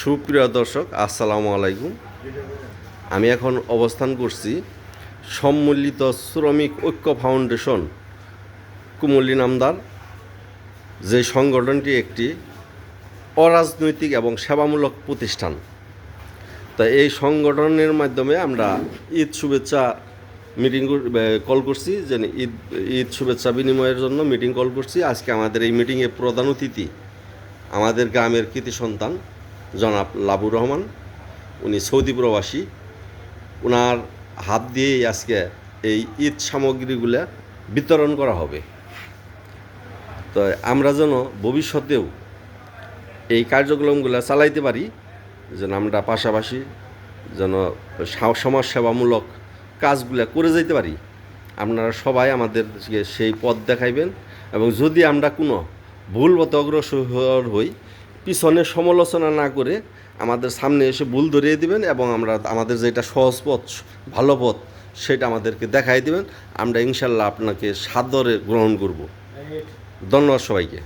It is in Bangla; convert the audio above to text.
সুপ্রিয় দর্শক, আসসালামু আলাইকুম। আমি এখন অবস্থান করছি সম্মিলিত শ্রমিক ঐক্য ফাউন্ডেশন কুমলি নামদার, যে সংগঠনটি একটি অরাজনৈতিক এবং সেবামূলক প্রতিষ্ঠান। তা এই সংগঠনের মাধ্যমে আমরা ঈদ শুভেচ্ছা মিটিং কল করছি, যে ঈদ শুভেচ্ছা বিনিময়ের জন্য মিটিং কল করছি। আজকে আমাদের এই মিটিংয়ে প্রধান অতিথি আমাদের গ্রামের কৃতি সন্তান জনাব লাবুর রহমান। উনি সৌদি প্রবাসী। ওনার হাত দিয়েই আজকে এই ঈদ সামগ্রীগুলো বিতরণ করা হবে। তো আমরা যেন ভবিষ্যতেও এই কার্যক্রমগুলো চালাইতে পারি, যেন আমরা পাশাপাশি যেন সমাজসেবামূলক কাজগুলো করে যেতে পারি। আপনারা সবাই আমাদেরকে সেই পথ দেখাইবেন, এবং যদি আমরা কোনো ভুল পথে অগ্রসর হই, পিছনে সমালোচনা না করে আমাদের সামনে এসে ভুল ধরিয়ে দিবেন, এবং আমাদের যেটা সহজ পথ, ভালো পথ, সেটা আমাদেরকে দেখাই দিবেন। আমরা ইনশাল্লাহ আপনাকে সাদরে গ্রহণ করব। ধন্যবাদ সবাইকে।